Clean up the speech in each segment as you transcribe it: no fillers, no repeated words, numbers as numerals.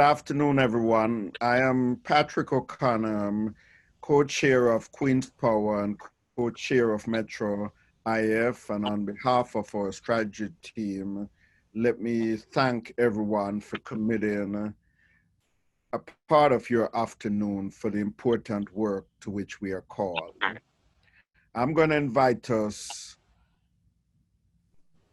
afternoon, everyone. I am Patrick O'Connor, co-chair of Queen's Power and co-chair of Metro IAF, and on behalf of our strategy team, let me thank everyone for committing a part of your afternoon for the important work to which we are called. I'm going to invite us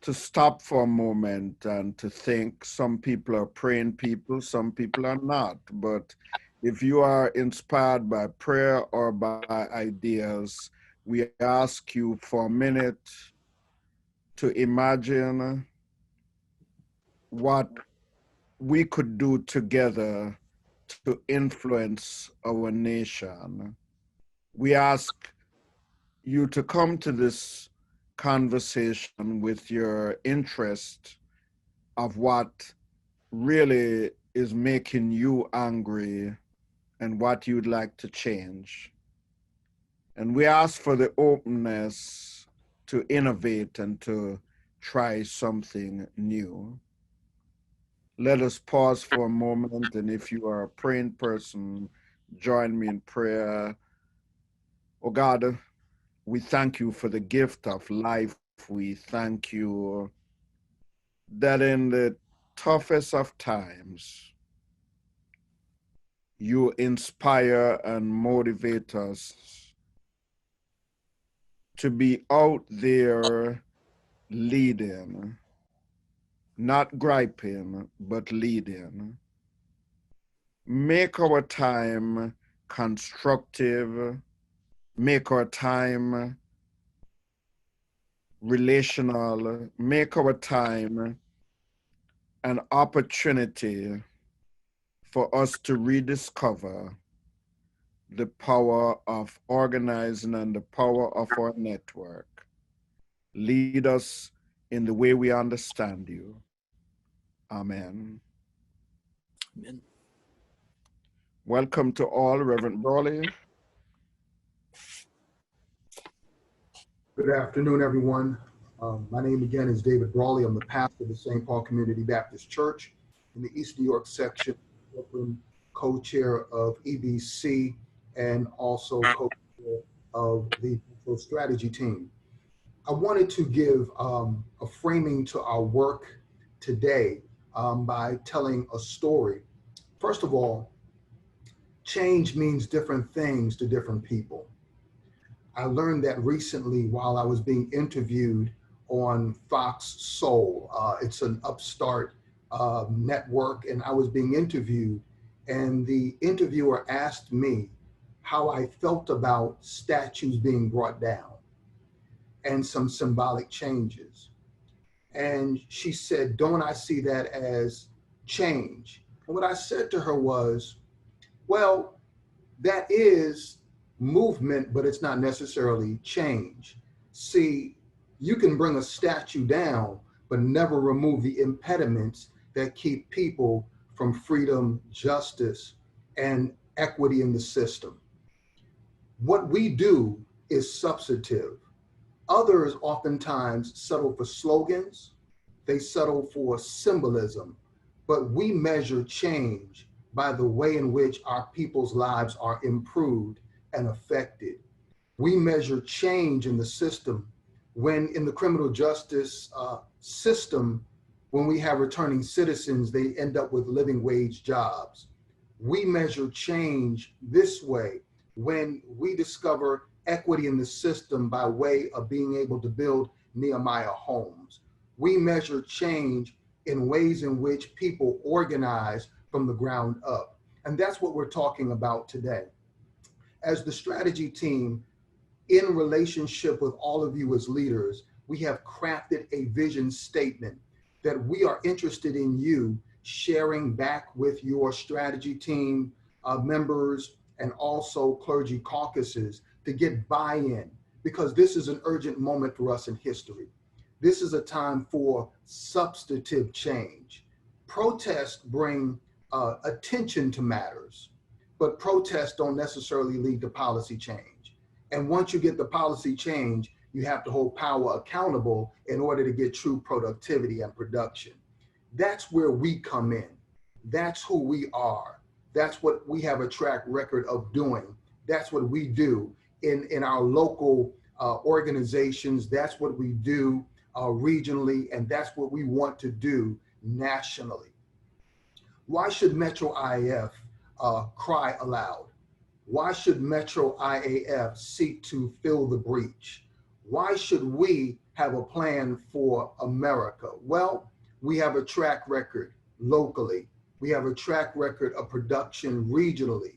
to stop for a moment and to think. Some people are praying people, some people are not. But if you are inspired by prayer or by ideas, we ask you for a minute to imagine what we could do together to influence our nation. We ask you to come to this conversation with your interest of what really is making you angry and what you'd like to change. And we ask for the openness to innovate and to try something new. Let us pause for a moment, and if you are a praying person, join me in prayer. Oh God, we thank you for the gift of life. We thank you that in the toughest of times, you inspire and motivate us to be out there leading, not griping, but leading. Make our time constructive, make our time relational, make our time an opportunity for us to rediscover the power of organizing and the power of our network. Lead us in the way we understand you. Amen. Amen. Welcome to all, Reverend Brawley. Good afternoon, everyone. My name again is David Brawley. I'm the pastor of the St. Paul Community Baptist Church in the East New York section, co-chair of EBC, and also co-chair of the strategy team. I wanted to give a framing to our work today by telling a story. First of all, change means different things to different people. I learned that recently while I was being interviewed on Fox Soul. It's an upstart network, and I was being interviewed, and the interviewer asked me how I felt about statues being brought down and some symbolic changes. And she said, "Don't I see that as change?" And what I said to her was, well, that is movement, but it's not necessarily change. See, you can bring a statue down, but never remove the impediments that keep people from freedom, justice, and equity in the system. What we do is substantive. Others oftentimes settle for slogans, they settle for symbolism, but we measure change by the way in which our people's lives are improved and affected. We measure change in the system when in the criminal justice system, when we have returning citizens, they end up with living wage jobs. We measure change this way when we discover equity in the system by way of being able to build Nehemiah homes. We measure change in ways in which people organize from the ground up. And that's what we're talking about today. As the strategy team, in relationship with all of you as leaders, we have crafted a vision statement that we are interested in you sharing back with your strategy team members and also clergy caucuses to get buy-in, because this is an urgent moment for us in history. This is a time for substantive change. Protests bring attention to matters, but protests don't necessarily lead to policy change. And once you get the policy change, you have to hold power accountable in order to get true productivity and production. That's where we come in. That's who we are. That's what we have a track record of doing. That's what we do in our local organizations. That's what we do regionally, and that's what we want to do nationally. Why should Metro IAF cry aloud? Why should Metro IAF seek to fill the breach? Why should we have a plan for America? Well, we have a track record locally. We have a track record of production regionally.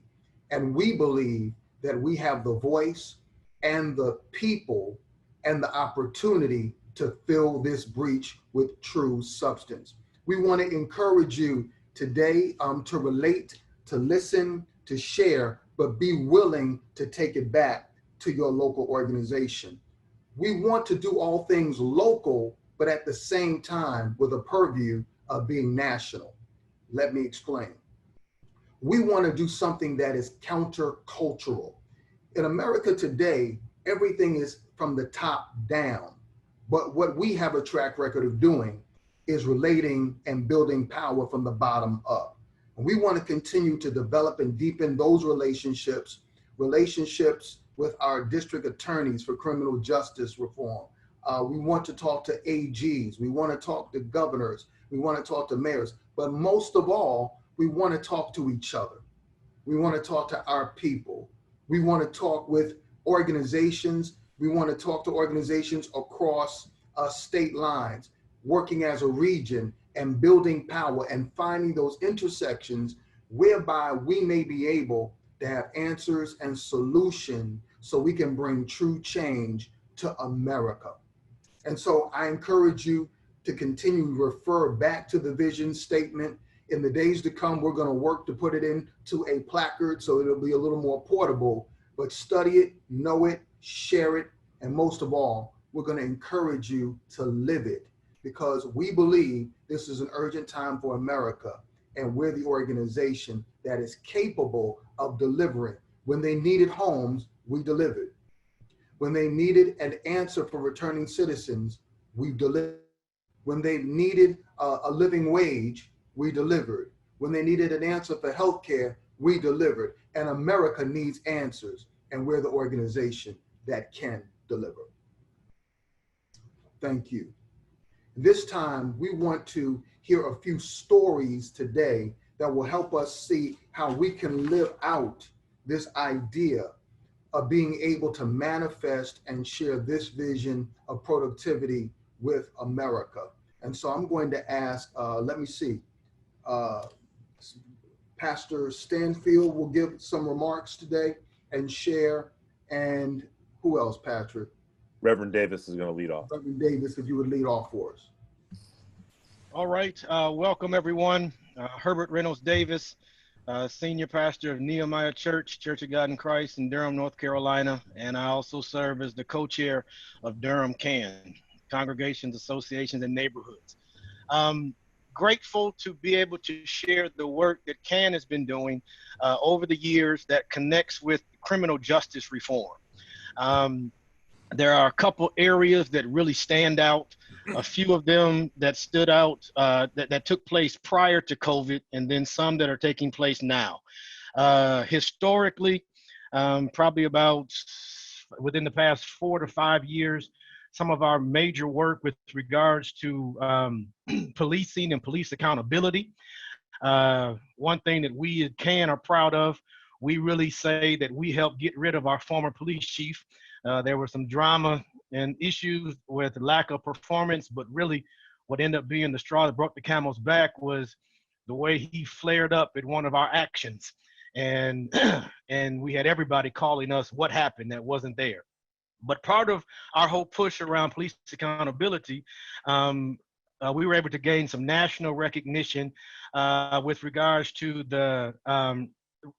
And we believe that we have the voice and the people and the opportunity to fill this breach with true substance. We want to encourage you today to relate, to listen, to share, but be willing to take it back to your local organization. We want to do all things local, but at the same time with a purview of being national. Let me explain. We want to do something that is countercultural. In America today, everything is from the top down. But what we have a track record of doing is relating and building power from the bottom up. And we want to continue to develop and deepen those relationships with our district attorneys for criminal justice reform. We want to talk to AGs. We want to talk to governors. We want to talk to mayors. But most of all, we want to talk to each other. We want to talk to our people. We want to talk with organizations. We want to talk to organizations across state lines, working as a region and building power and finding those intersections whereby we may be able to have answers and solution so we can bring true change to America. And so I encourage you to continue to refer back to the vision statement. In the days to come, we're going to work to put it into a placard so it'll be a little more portable, but study it, know it, share it, and most of all, we're going to encourage you to live it, because we believe this is an urgent time for America, and we're the organization that is capable of delivering. When they needed homes, we delivered. When they needed an answer for returning citizens, we delivered. When they needed a living wage, we delivered. When they needed an answer for healthcare, we delivered. And America needs answers, and we're the organization that can deliver. Thank you. This time, we want to hear a few stories today that will help us see how we can live out this idea of being able to manifest and share this vision of productivity with America. And so I'm going to ask, let me see, Pastor Stanfield will give some remarks today and share. And who else, Patrick? Reverend Davis is going to lead off. Reverend Davis, if you would lead off for us. All right. Welcome, everyone. Herbert Reynolds Davis, Senior Pastor of Nehemiah Church, Church of God in Christ in Durham, North Carolina. And I also serve as the co-chair of Durham CAN, Congregations, Associations, and Neighborhoods. Grateful to be able to share the work that CAN has been doing over the years that connects with criminal justice reform. There are a couple areas that really stand out. A few of them that stood out that took place prior to COVID, and then some that are taking place now. Historically, probably about within the past 4 to 5 years, some of our major work with regards to policing and police accountability. One thing that we at CAN are proud of, we really say that we helped get rid of our former police chief. There were some drama and issues with lack of performance, but really what ended up being the straw that broke the camel's back was the way he flared up at one of our actions. And, and we had everybody calling us what happened that wasn't there. But part of our whole push around police accountability, we were able to gain some national recognition with regards to the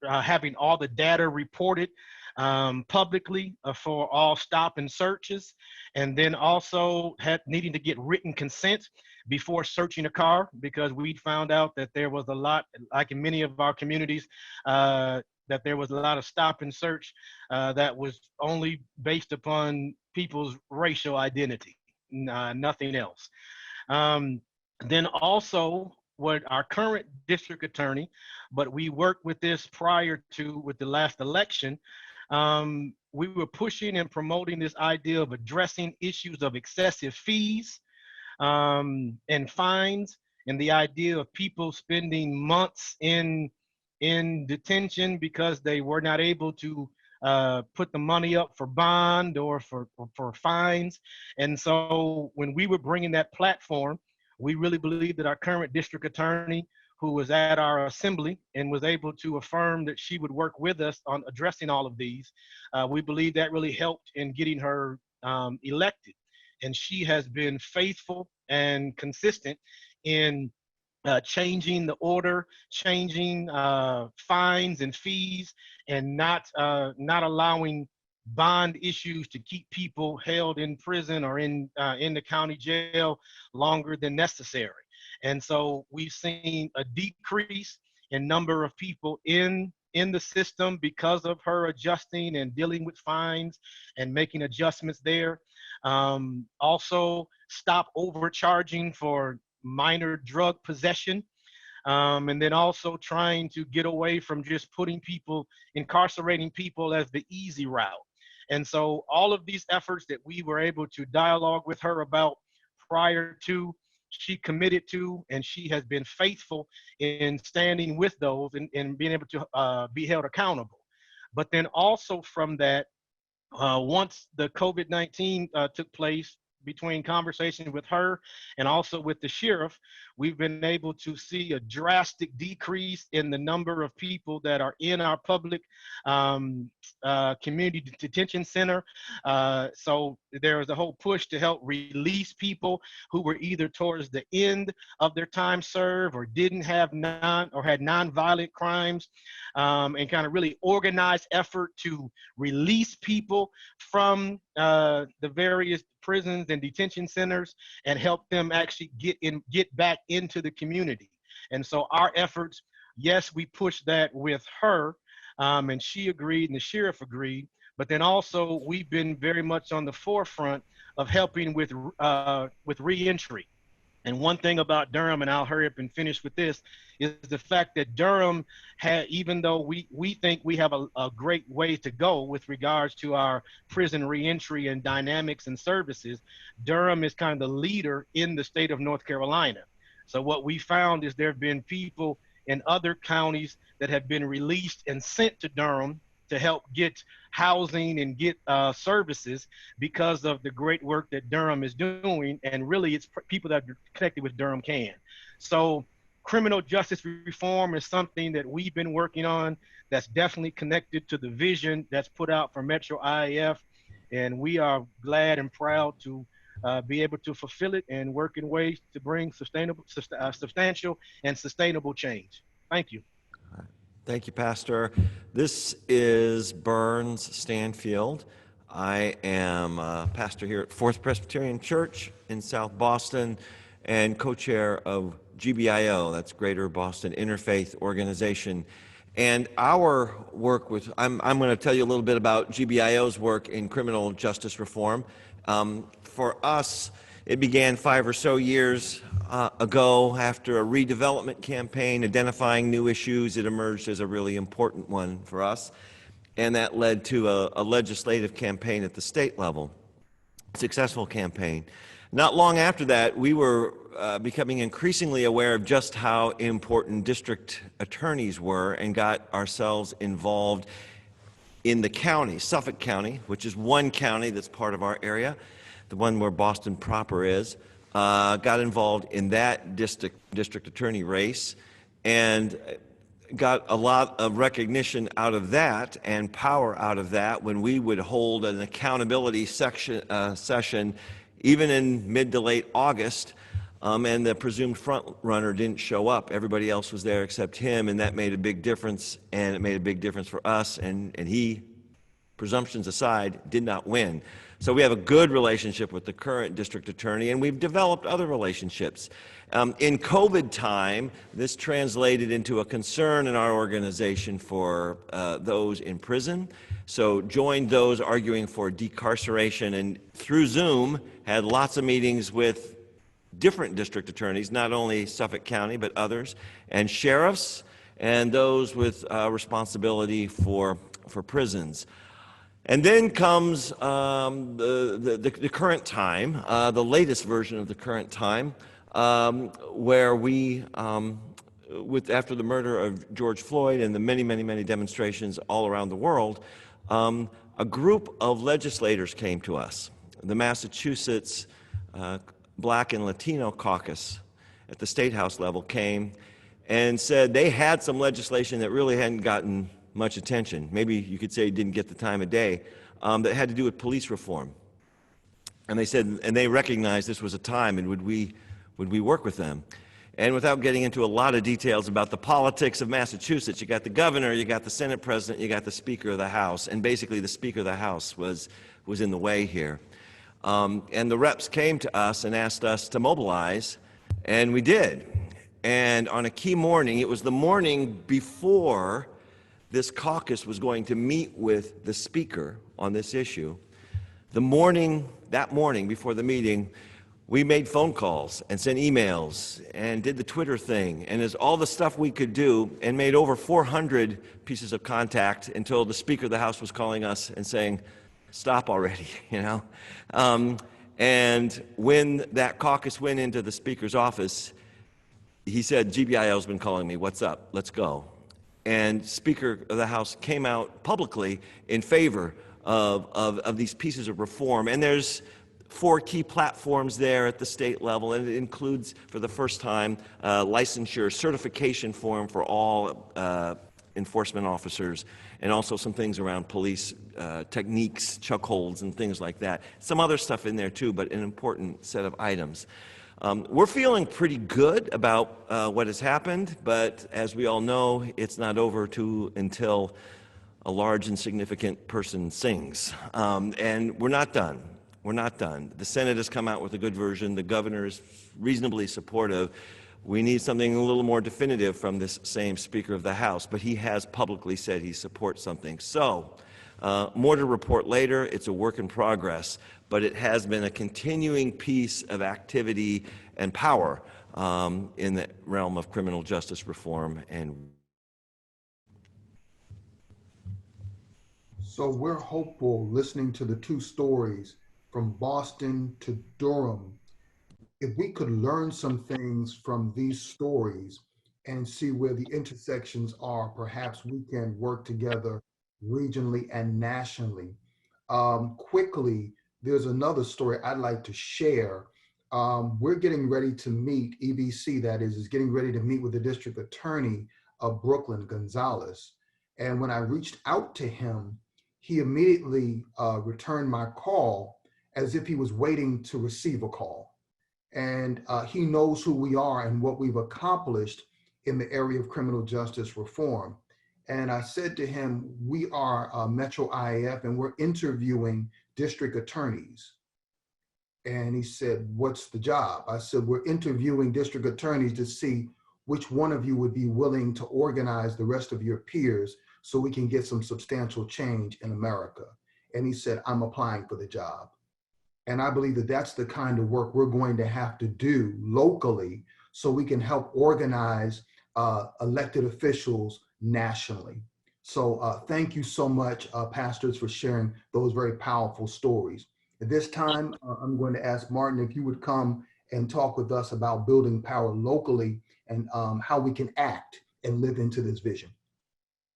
having all the data reported publicly for all stop and searches, and then also needing to get written consent before searching a car, because we found out that there was a lot, like in many of our communities, that there was a lot of stop and search that was only based upon people's racial identity, nothing else. Then also what our current district attorney, but we worked with this prior to with the last election. We were pushing and promoting this idea of addressing issues of excessive fees and fines, and the idea of people spending months in detention because they were not able to put the money up for bond or for fines. And so when we were bringing that platform, we really believe that our current district attorney, who was at our assembly and was able to affirm that she would work with us on addressing all of these, we believe that really helped in getting her elected. And she has been faithful and consistent in changing the order, changing fines and fees, and not allowing bond issues to keep people held in prison or in the county jail longer than necessary. And so we've seen a decrease in number of people in the system because of her adjusting and dealing with fines and making adjustments there. Also, stop overcharging for minor drug possession, and then also trying to get away from just incarcerating people as the easy route. And so all of these efforts that we were able to dialogue with her about prior to, she committed to, and she has been faithful in standing with those and being able to be held accountable. But then also from that, once the COVID-19 took place, between conversations with her and also with the sheriff, we've been able to see a drastic decrease in the number of people that are in our public community detention center. So there was a whole push to help release people who were either towards the end of their time served or didn't have had non-violent crimes, and kind of really organized effort to release people from the various prisons and detention centers and help them actually get back into the community. And so our efforts, yes, we pushed that with her, and she agreed and the sheriff agreed, but then also we've been very much on the forefront of helping with reentry. And one thing about Durham, and I'll hurry up and finish with this, is the fact that Durham even though we think we have a great way to go with regards to our prison reentry and dynamics and services, Durham is kind of the leader in the state of North Carolina. So what we found is there have been people in other counties that have been released and sent to Durham to help get housing and get services because of the great work that Durham is doing. And really it's people that are connected with Durham can. So criminal justice reform is something that we've been working on that's definitely connected to the vision that's put out for Metro IAF. And we are glad and proud to be able to fulfill it and work in ways to bring substantial and sustainable change. Thank you. Thank you, Pastor. This is Burns Stanfield. I am a pastor here at Fourth Presbyterian Church in South Boston and co-chair of GBIO, that's Greater Boston Interfaith Organization. And our work with, I'm going to tell you a little bit about GBIO's work in criminal justice reform. For us, it began 5 or so years ago after a redevelopment campaign identifying new issues. It emerged as a really important one for us, and that led to a legislative campaign at the state level, successful campaign. Not long after that, we were becoming increasingly aware of just how important district attorneys were and got ourselves involved in the county, Suffolk County, which is one county that's part of our area, the one where Boston proper is, got involved in that district attorney race and got a lot of recognition out of that and power out of that when we would hold an accountability session even in mid to late August, and the presumed front runner didn't show up. Everybody else was there except him, and that made a big difference, and it made a big difference for us, and he, presumptions aside, did not win. So we have a good relationship with the current district attorney, and we've developed other relationships. In COVID time, this translated into a concern in our organization for those in prison. So joined those arguing for decarceration, and through Zoom had lots of meetings with different district attorneys, not only Suffolk County, but others, and sheriffs, and those with responsibility for prisons. And then comes the current time, the latest version of the current time, where we, after the murder of George Floyd and the many, many, many demonstrations all around the world, a group of legislators came to us. The Massachusetts Black and Latino Caucus at the State House level came and said they had some legislation that really hadn't gotten much attention. Maybe you could say it didn't get the time of day, that had to do with police reform. And they said, and they recognized this was a time, and would we work with them? And without getting into a lot of details about the politics of Massachusetts, you got the governor, you got the Senate president, you got the Speaker of the House, and basically the Speaker of the House was in the way here. And the reps came to us and asked us to mobilize, and we did. And on a key morning, it was the morning before this caucus was going to meet with the Speaker on this issue. That morning before the meeting, we made phone calls and sent emails and did the Twitter thing and is all the stuff we could do, and made over 400 pieces of contact until the Speaker of the House was calling us and saying, stop already, you know? And when that caucus went into the Speaker's office, he said, GBIL's been calling me, what's up, let's go. And Speaker of the House came out publicly in favor of these pieces of reform. And there's 4 key platforms there at the state level, and it includes, for the first time, licensure certification form for all enforcement officers, and also some things around police techniques, chuck holds, and things like that. Some other stuff in there too, but an important set of items. We're feeling pretty good about what has happened, but as we all know, it's not over until a large and significant person sings. And we're not done. We're not done. The Senate has come out with a good version. The governor is reasonably supportive. We need something a little more definitive from this same Speaker of the House, but he has publicly said he supports something. So, more to report later. It's a work in progress, but it has been a continuing piece of activity and power in the realm of criminal justice reform. And so we're hopeful, listening to the 2 stories from Boston to Durham, if we could learn some things from these stories and see where the intersections are, perhaps we can work together regionally and nationally. Quickly, there's another story I'd like to share. We're getting ready to meet, EBC that is getting ready to meet with the district attorney of Brooklyn, Gonzalez. And when I reached out to him, he immediately returned my call as if he was waiting to receive a call. And he knows who we are and what we've accomplished in the area of criminal justice reform. And I said to him, we are Metro IAF and we're interviewing district attorneys. And he said, what's the job? I said, we're interviewing district attorneys to see which one of you would be willing to organize the rest of your peers so we can get some substantial change in America. And he said, I'm applying for the job. And I believe that that's the kind of work we're going to have to do locally so we can help organize elected officials nationally. So thank you so much, pastors, for sharing those very powerful stories. At this time, I'm going to ask Martin if you would come and talk with us about building power locally and how we can act and live into this vision.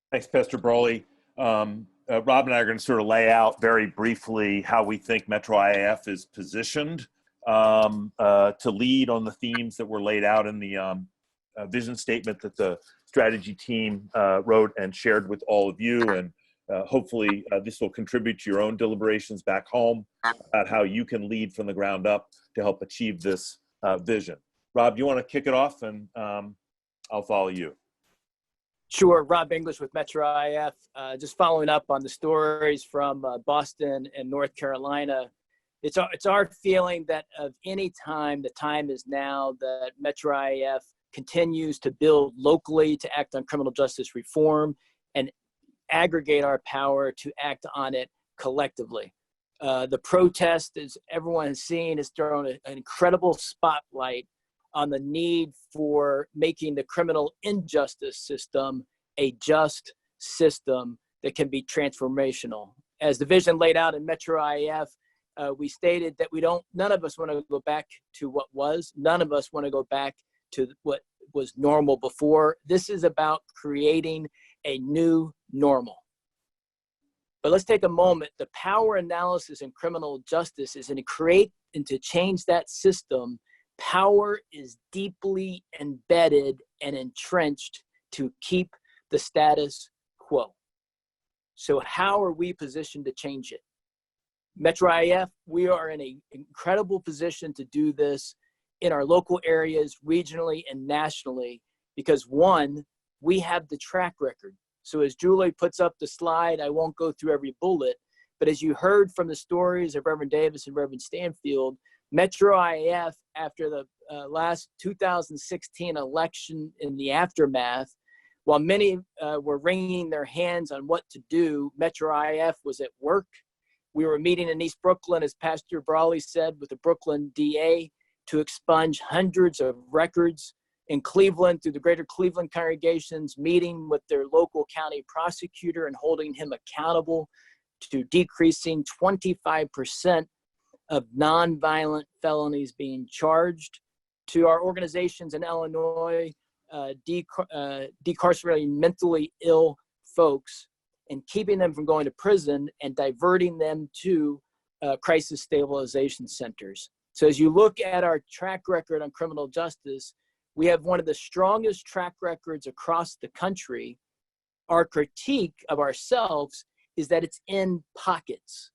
Thanks, Pastor Brawley. Rob and I are going to sort of lay out very briefly how we think Metro IAF is positioned to lead on the themes that were laid out in the vision statement that the strategy team wrote and shared with all of you. And hopefully this will contribute to your own deliberations back home about how you can lead from the ground up to help achieve this vision. Rob, do you want to kick it off, and I'll follow you. Sure. Rob English with Metro IAF. Just following up on the stories from Boston and North Carolina. It's our feeling that of any time, the time is now that Metro IAF continues to build locally to act on criminal justice reform and aggregate our power to act on it collectively. The protest, as everyone has seen, has thrown an incredible spotlight on the need for making the criminal injustice system a just system that can be transformational. As the vision laid out in Metro IAF, we stated that none of us want to go back to what was. None of us want to go back to what was normal before. This is about creating a new normal. But let's take a moment. The power analysis in criminal justice is to create and to change that system. Power is deeply embedded and entrenched to keep the status quo. So how are we positioned to change it? Metro IAF, we are in an incredible position to do this in our local areas, regionally and nationally, because one, we have the track record. So as Julie puts up the slide, I won't go through every bullet, but as you heard from the stories of Reverend Davis and Reverend Stanfield, Metro IAF, after the last 2016 election in the aftermath, while many were wringing their hands on what to do, Metro IAF was at work. We were meeting in East Brooklyn, as Pastor Brawley said, with the Brooklyn DA to expunge hundreds of records. In Cleveland, through the greater Cleveland congregations, meeting with their local county prosecutor and holding him accountable to decreasing 25% of nonviolent felonies being charged, to our organizations in Illinois, decarcerating mentally ill folks and keeping them from going to prison and diverting them to crisis stabilization centers. So as you look at our track record on criminal justice, we have one of the strongest track records across the country. Our critique of ourselves is that it's in pockets.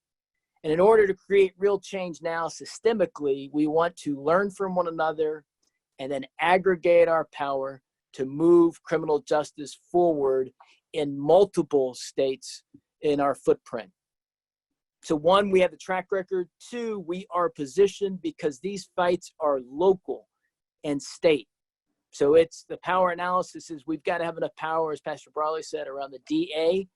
And in order to create real change now systemically, we want to learn from one another and then aggregate our power to move criminal justice forward in multiple states in our footprint. So one, we have the track record. Two, we are positioned because these fights are local and state. So it's the power analysis is we've got to have enough power, as Pastor Brawley said, around the DA,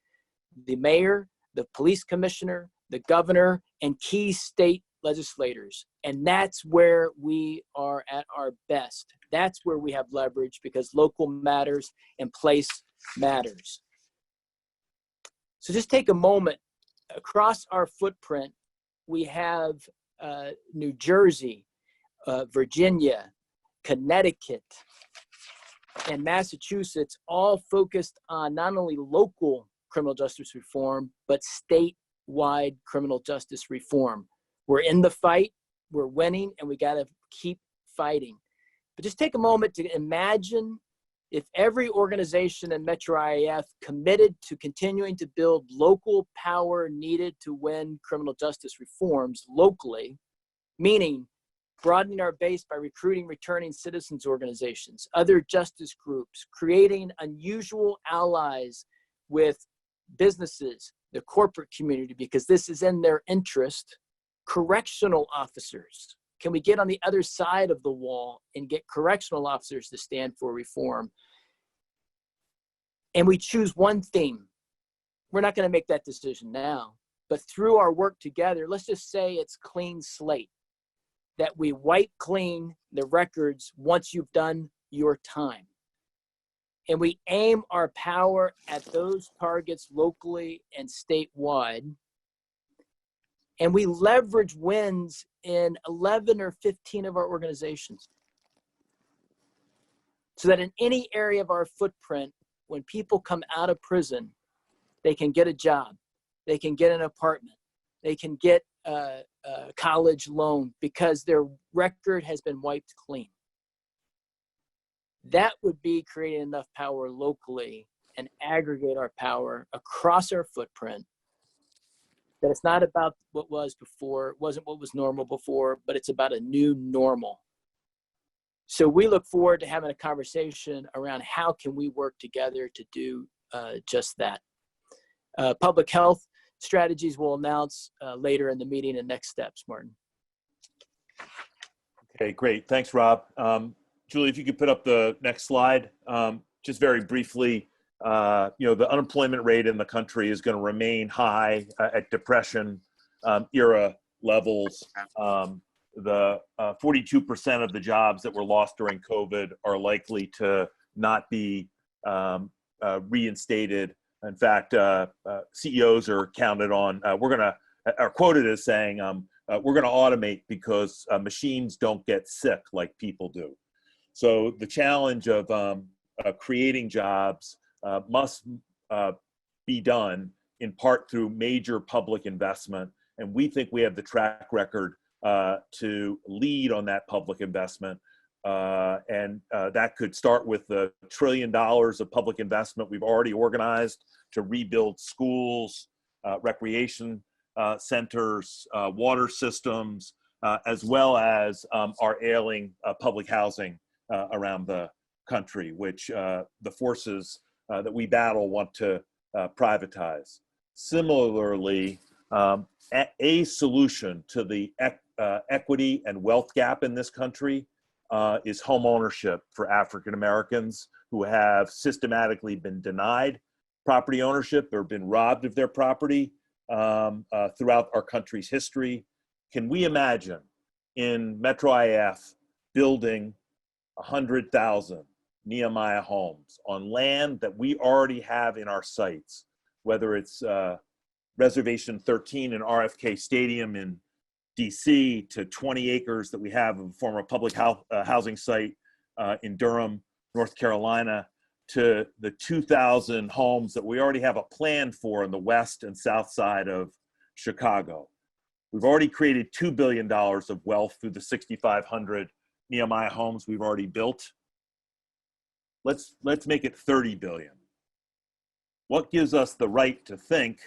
the mayor, the police commissioner, the governor, and key state legislators. And that's where we are at our best. That's where we have leverage because local matters and place matters. So just take a moment. Across our footprint, we have New Jersey, Virginia, Connecticut, and Massachusetts, all focused on not only local criminal justice reform, but statewide criminal justice reform. We're in the fight, we're winning, and we got to keep fighting. But just take a moment to imagine if every organization in Metro IAF committed to continuing to build local power needed to win criminal justice reforms locally, meaning broadening our base by recruiting returning citizens organizations, other justice groups, creating unusual allies with businesses, the corporate community, because this is in their interest, correctional officers. Can we get on the other side of the wall and get correctional officers to stand for reform? And we choose one theme. We're not going to make that decision now, but through our work together, let's just say it's clean slate, that we wipe clean the records once you've done your time. And we aim our power at those targets locally and statewide. And we leverage wins in 11 or 15 of our organizations. So that in any area of our footprint, when people come out of prison, they can get a job, they can get an apartment, they can get a college loan because their record has been wiped clean. That would be creating enough power locally and aggregate our power across our footprint. That it's not about what was before, it wasn't what was normal before, but it's about a new normal. So we look forward to having a conversation around how can we work together to do just that. Public health strategies we'll announce later in the meeting and next steps, Martin. Okay, great. Thanks, Rob. Julie, if you could put up the next slide. Just very briefly, the unemployment rate in the country is going to remain high at depression era levels. The 42% of the jobs that were lost during COVID are likely to not be reinstated. In fact, CEOs are counted on, are quoted as saying, we're going to automate because machines don't get sick like people do. So the challenge of creating jobs must be done in part through major public investment. And we think we have the track record to lead on that public investment. And that could start with the $1 trillion of public investment we've already organized to rebuild schools, recreation centers, water systems, as well as our ailing public housing around the country, which the forces that we battle want to privatize. Similarly, a solution to the equity and wealth gap in this country is home ownership for African Americans who have systematically been denied property ownership or been robbed of their property throughout our country's history. Can we imagine in Metro IAF building 100,000 Nehemiah homes on land that we already have in our sites, whether it's Reservation 13 in RFK Stadium in DC to 20 acres that we have of a former public housing site in Durham, North Carolina, to the 2,000 homes that we already have a plan for in the west and south side of Chicago. We've already created $2 billion of wealth through the 6,500 Nehemiah homes we've already built. Let's make it 30 billion. What gives us the right to think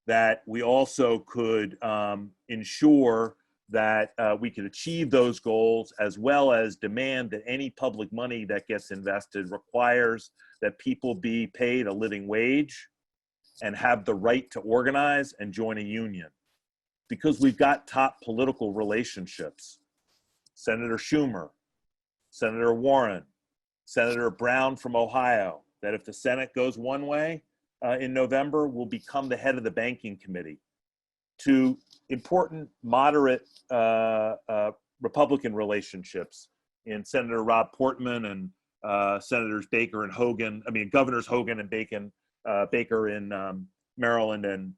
that we also could ensure that we could achieve those goals, as well as demand that any public money that gets invested requires that people be paid a living wage and have the right to organize and join a union? Because we've got top political relationships. Senator Schumer, Senator Warren, Senator Brown from Ohio, that if the Senate goes one way in November, will become the head of the banking committee, to important moderate Republican relationships in Senator Rob Portman and Senators Baker and Hogan, Governors Hogan and Baker in Maryland and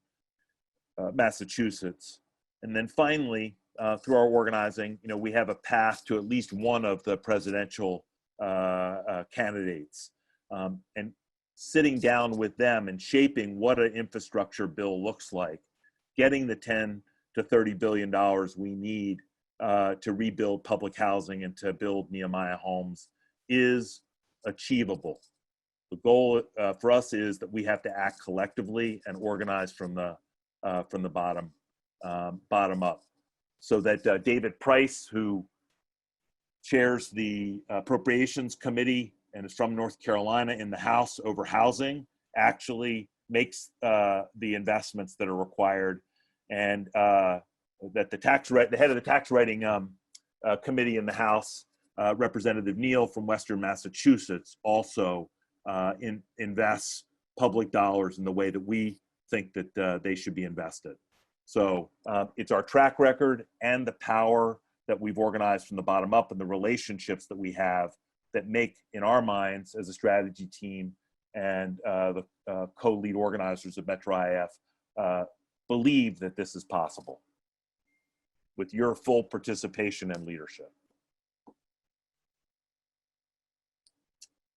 Massachusetts. And then finally, through our organizing, we have a path to at least one of the presidential candidates, and sitting down with them and shaping what an infrastructure bill looks like, getting the 10 to $30 billion we need to rebuild public housing and to build Nehemiah homes is achievable. The goal for us is that we have to act collectively and organize from the bottom up, so that David Price, who chairs the Appropriations Committee and is from North Carolina in the House over housing, actually makes the investments that are required, and that the head of the tax writing committee in the House, Representative Neal from Western Massachusetts, also invests public dollars in the way that we think that they should be invested. So it's our track record and the power that we've organized from the bottom up and the relationships that we have that make, in our minds as a strategy team and the co-lead organizers of Metro IAF, believe that this is possible with your full participation and leadership.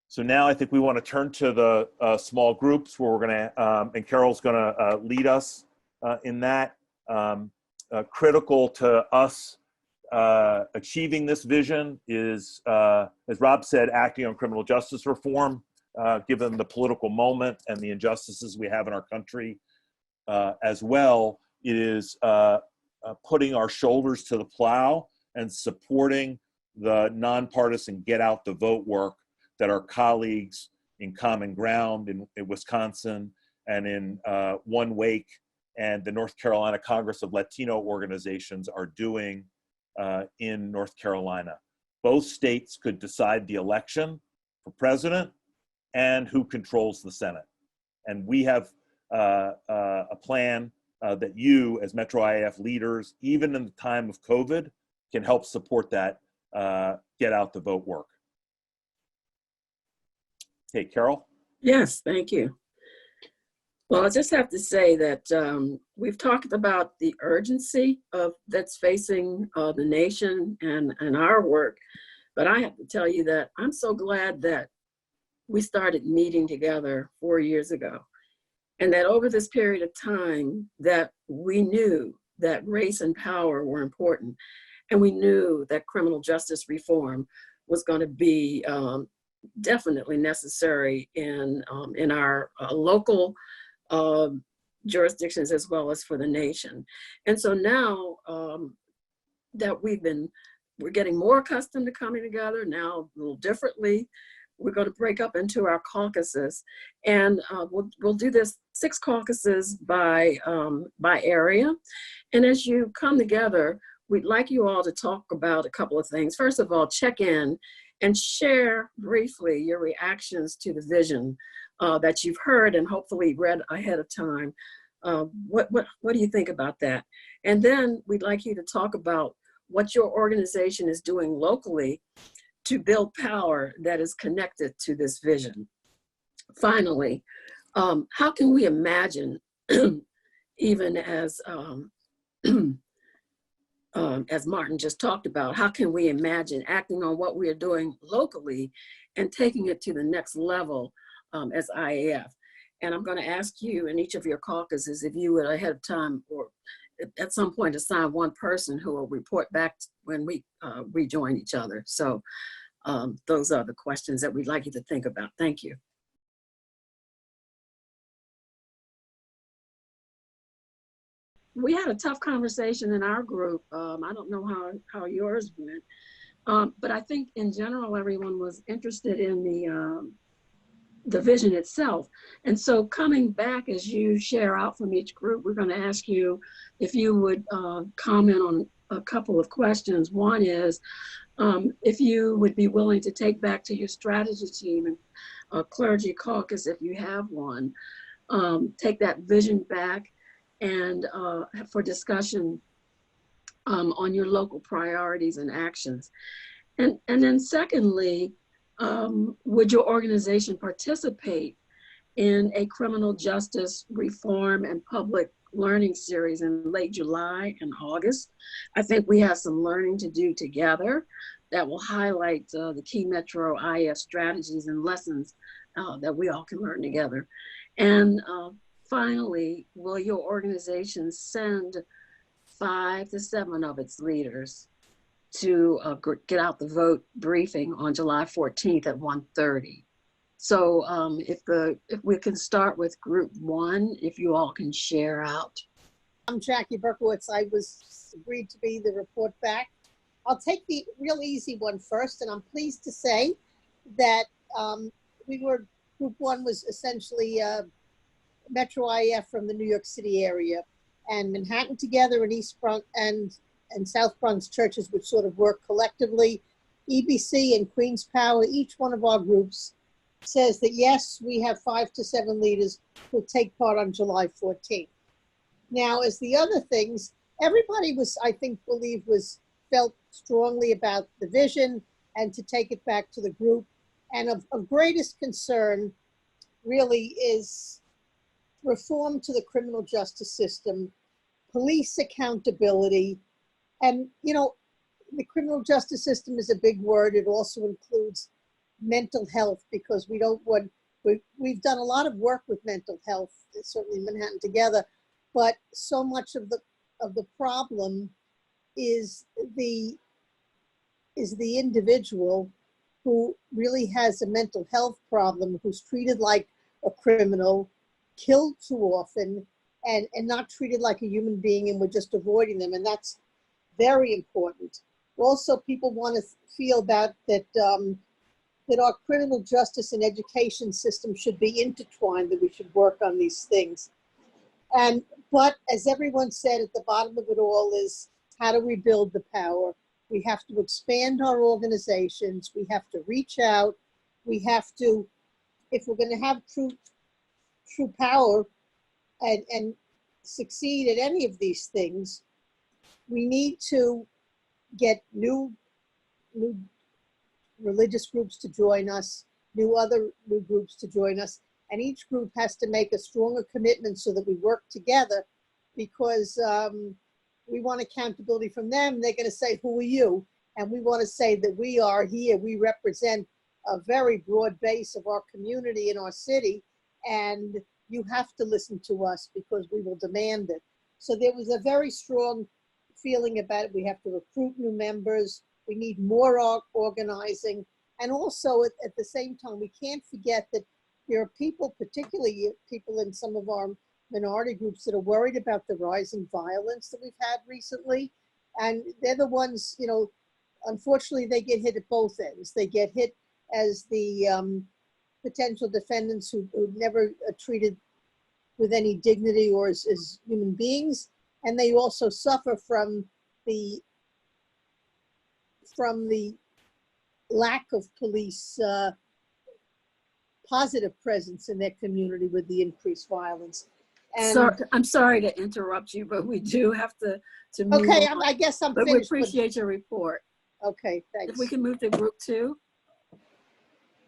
So now I think we want to turn to the small groups, where we're going to, and Carol's going to lead us in that. Critical to us achieving this vision is, as Rob said, acting on criminal justice reform, given the political moment and the injustices we have in our country. As well, it is putting our shoulders to the plow and supporting the nonpartisan get out the vote work that our colleagues in Common Ground in Wisconsin and in One Wake and the North Carolina Congress of Latino Organizations are doing in North Carolina. Both states could decide the election for president and who controls the Senate. And we have a plan that you as Metro IAF leaders, even in the time of COVID, can help support that get out the vote work. Okay, Carol? Yes, thank you. Well, I just have to say that we've talked about the urgency that's facing the nation and our work, but I have to tell you that I'm so glad that we started meeting together 4 years ago, and that over this period of time that we knew that race and power were important, and we knew that criminal justice reform was going to be definitely necessary in our local jurisdictions as well as for the nation. And so now that we're getting more accustomed to coming together now a little differently, we're going to break up into our caucuses, and we'll do this 6 caucuses by area. And as you come together, we'd like you all to talk about a couple of things. First of all, check in and share briefly your reactions to the vision that you've heard and hopefully read ahead of time. What do you think about that? And then we'd like you to talk about what your organization is doing locally to build power that is connected to this vision. Finally, how can we imagine, even as Martin just talked about, how can we imagine acting on what we are doing locally and taking it to the next level as IAF? And I'm going to ask you in each of your caucuses if you would ahead of time or at some point assign one person who will report back when we rejoin each other. So those are the questions that we'd like you to think about. Thank you. We had a tough conversation in our group. I don't know how yours went, but I think in general, everyone was interested in the vision itself. And so coming back as you share out from each group, we're going to ask you if you would comment on a couple of questions. One is if you would be willing to take back to your strategy team and clergy caucus, if you have one, take that vision back and for discussion on your local priorities and actions. And then secondly, would your organization participate in a criminal justice reform and public learning series in late July and August? I think we have some learning to do together that will highlight the key Metro IAF strategies and lessons that we all can learn together. And finally, will your organization send 5 to 7 of its leaders to get out the vote briefing on July 14th at 1:30? So if we can start with group 1, if you all can share out. I'm Jackie Berkowitz. I was agreed to be the report back. I'll take the real easy one first, and I'm pleased to say that group 1 was essentially Metro IAF from the New York City area, and Manhattan Together and East Bronx and South Bronx churches would sort of work collectively. EBC and Queens Power, each one of our groups says that yes, we have 5 to 7 leaders who take part on July 14th. Now, as the other things, everybody felt strongly about the vision and to take it back to the group. And of greatest concern really is reform to the criminal justice system, police accountability. And, you know, the criminal justice system is a big word. It also includes mental health, because we've done a lot of work with mental health, certainly Manhattan Together, but so much of the problem is the individual who really has a mental health problem, who's treated like a criminal, killed too often, and not treated like a human being, and we're just avoiding them. And that's very important. Also, people want to feel that our criminal justice and education system should be intertwined, that we should work on these things. But as everyone said, at the bottom of it all is, how do we build the power? We have to expand our organizations. We have to reach out. We have to, if we're going to have true power and succeed at any of these things, we need to get new religious groups to join us, new groups to join us, and each group has to make a stronger commitment so that we work together, because we want accountability from them. They're going to say, who are you? And we want to say that we are here. We represent a very broad base of our community in our city, and you have to listen to us because we will demand it. So there was a very strong feeling about it. We have to recruit new members. We need more organizing. And also at the same time, we can't forget that there are people, particularly people in some of our minority groups, that are worried about the rising violence that we've had recently. And they're the ones, you know, unfortunately, they get hit at both ends. They get hit as the potential defendants who never treated with any dignity or as human beings. And they also suffer from the lack of police positive presence in their community with the increased violence. And So, I'm sorry to interrupt you, but we do have to move okay, on. I guess I'm But finished. we appreciate your report. Okay, thanks. If we can move to group 2.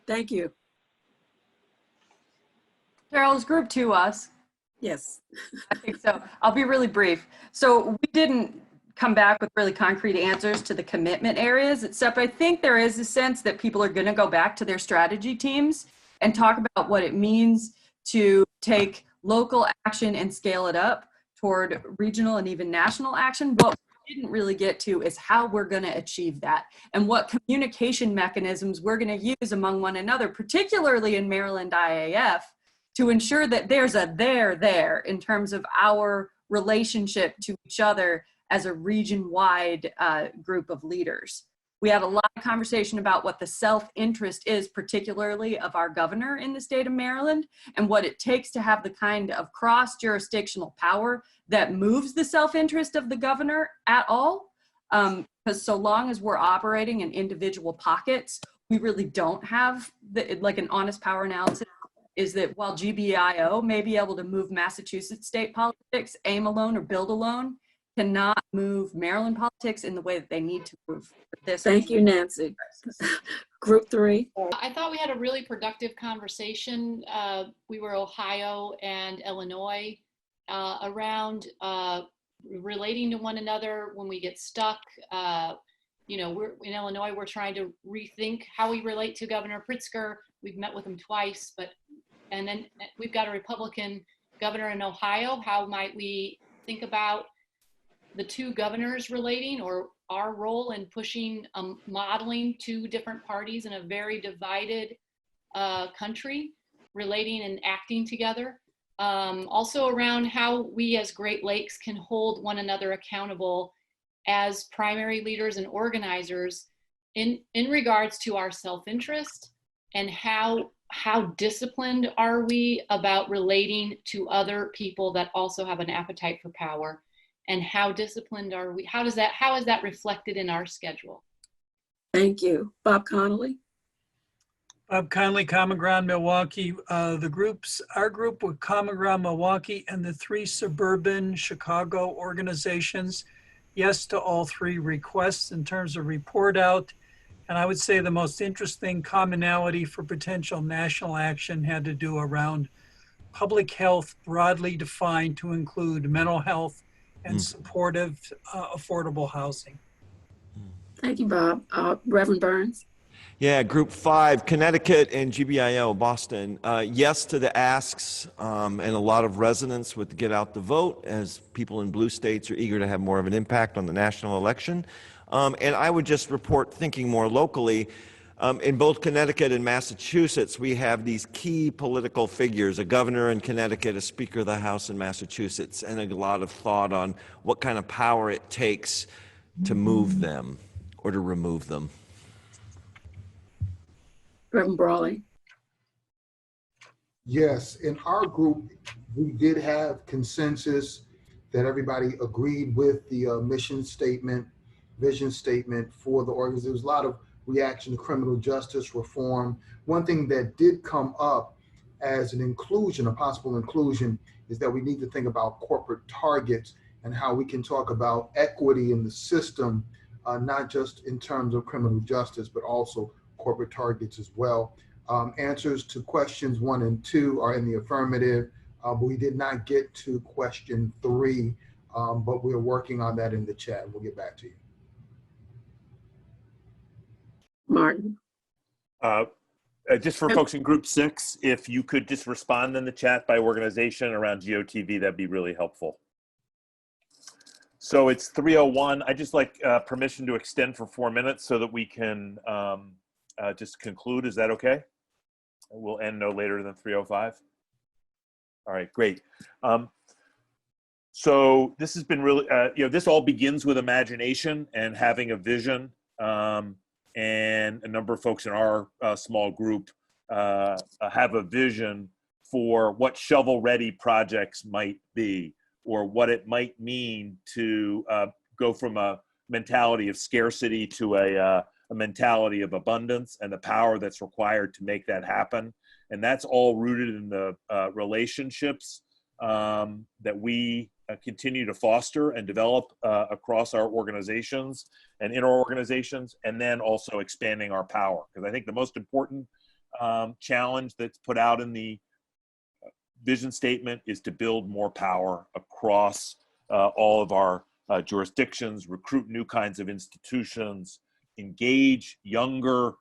Thank you. Carol, is group 2 us? Yes. I think so. I'll be really brief. So we didn't come back with really concrete answers to the commitment areas, except I think there is a sense that people are going to go back to their strategy teams and talk about what it means to take local action and scale it up toward regional and even national action. What we didn't really get to is how we're going to achieve that and what communication mechanisms we're going to use among one another, particularly in Maryland IAF, to ensure that there's a there in terms of our relationship to each other as a region-wide group of leaders. We had a lot of conversation about what the self-interest is, particularly of our governor in the state of Maryland, and what it takes to have the kind of cross-jurisdictional power that moves the self-interest of the governor at all. Because so long as we're operating in individual pockets, we really don't have like an honest power analysis. Is that while GBIO may be able to move Massachusetts state politics, aim alone or build alone, cannot move Maryland politics in the way that they need to move this. Thank you, Nancy. Group 3. I thought we had a really productive conversation. We were Ohio and Illinois around relating to one another when we get stuck. You know, we're in Illinois, we're trying to rethink how we relate to Governor Pritzker. We've met with him twice, and then we've got a Republican governor in Ohio. How might we think about the two governors relating, or our role in pushing, modeling two different parties in a very divided country, relating and acting together. Also around how we as Great Lakes can hold one another accountable as primary leaders and organizers in regards to our self-interest, and how disciplined are we about relating to other people that also have an appetite for power, and how disciplined are we? How is that reflected in our schedule? Thank you. Bob Connolly. Bob Connolly, Common Ground Milwaukee. Our group with Common Ground Milwaukee and the 3 suburban Chicago organizations, yes to all 3 requests in terms of report out. And I would say the most interesting commonality for potential national action had to do around public health, broadly defined to include mental health and supportive, affordable housing. Thank you, Bob. Reverend Burns. Yeah, Group 5, Connecticut and GBIO, Boston. Yes to the asks, and a lot of resonance with Get Out the Vote, as people in blue states are eager to have more of an impact on the national election. And I would just report, thinking more locally, in both Connecticut and Massachusetts, we have these key political figures, a governor in Connecticut, a Speaker of the House in Massachusetts, and a lot of thought on what kind of power it takes to move them or to remove them. Reverend Brawley. Yes, in our group, we did have consensus that everybody agreed with the mission statement, vision statement for the organization. There was a lot of reaction to criminal justice reform. One thing that did come up as an inclusion, a possible inclusion, is that we need to think about corporate targets and how we can talk about equity in the system, not just in terms of criminal justice, but also corporate targets as well. Answers to questions 1 and 2 are in the affirmative, but we did not get to question 3, but we're working on that in the chat. We'll get back to you. Martin. Just for folks in group 6, if you could just respond in the chat by organization around GOTV, that'd be really helpful. So it's 3:01. I just like permission to extend for 4 minutes so that we can just conclude. Is that okay? We'll end no later than 3:05. All right, great. So this has been really, this all begins with imagination and having a vision. And a number of folks in our small group have a vision for what shovel-ready projects might be, or what it might mean to go from a mentality of scarcity to a mentality of abundance, and the power that's required to make that happen. And that's all rooted in the relationships that we continue to foster and develop across our organizations and in our organizations, and then also expanding our power. Because I think the most important challenge that's put out in the vision statement is to build more power across all of our jurisdictions, recruit new kinds of institutions, engage younger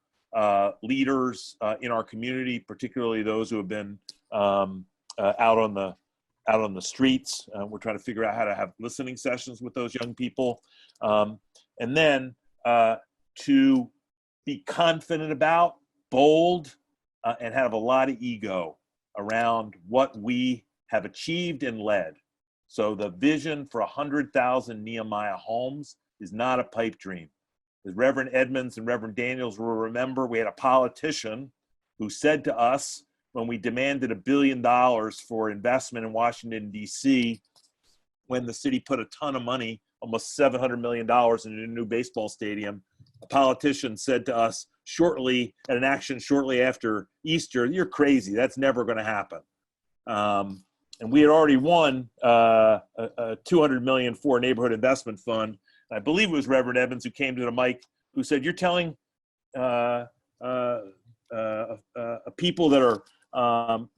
leaders in our community, particularly those who have been out on the streets. We're trying to figure out how to have listening sessions with those young people. And then to be confident about, bold, and have a lot of ego around what we have achieved and led. So the vision for 100,000 Nehemiah homes is not a pipe dream. As Reverend Edmonds and Reverend Daniels will remember, we had a politician who said to us, when we demanded $1 billion for investment in Washington, D.C., when the city put a ton of money, almost $700 million into a new baseball stadium, a politician said to us shortly, at an action shortly after Easter, "You're crazy. That's never going to happen." And we had already won a $200 million for a neighborhood investment fund. I believe it was Reverend Evans who came to the mic who said, "You're telling people that are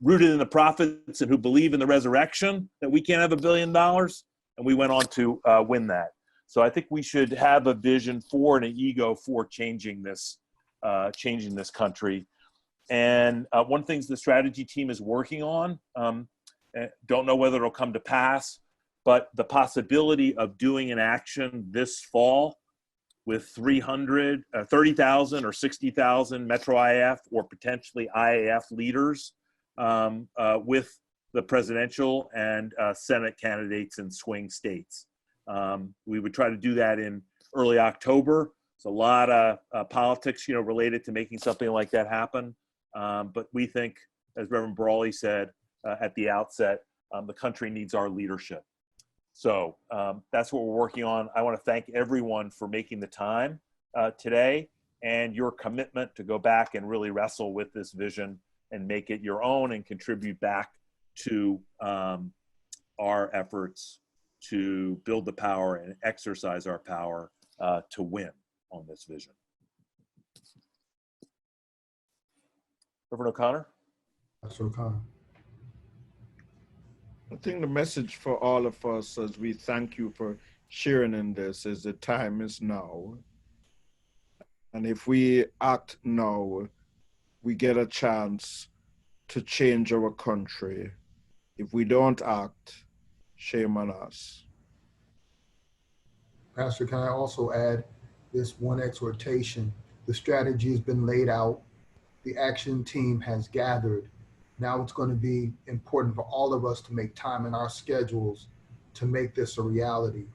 rooted in the prophets and who believe in the resurrection that we can't have $1 billion?" And we went on to win that. So I think we should have a vision for and an ego for changing this country. And one of the things the strategy team is working on, don't know whether it'll come to pass, but the possibility of doing an action this fall with 30,000 or 60,000 Metro IAF or potentially IAF leaders with the presidential and Senate candidates in swing states. We would try to do that in early October. It's a lot of politics, related to making something like that happen. But we think, as Reverend Brawley said at the outset, the country needs our leadership. So that's what we're working on. I want to thank everyone for making the time today and your commitment to go back and really wrestle with this vision and make it your own and contribute back to our efforts to build the power and exercise our power to win on this vision. Reverend O'Connor? Pastor O'Connor. I think the message for all of us as we thank you for sharing in this is the time is now. And if we act now, we get a chance to change our country. If we don't act, shame on us. Pastor, can I also add this one exhortation? The strategy has been laid out. The action team has gathered. Now it's going to be important for all of us to make time in our schedules to make this a reality.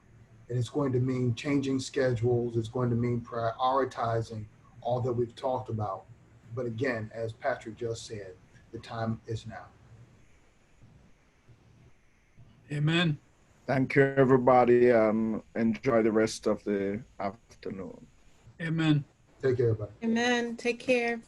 And it's going to mean changing schedules. It's going to mean prioritizing all that we've talked about. But again, as Patrick just said, the time is now. Amen. Thank you, everybody, and enjoy the rest of the afternoon. Amen. Take care, everybody. Amen. Take care.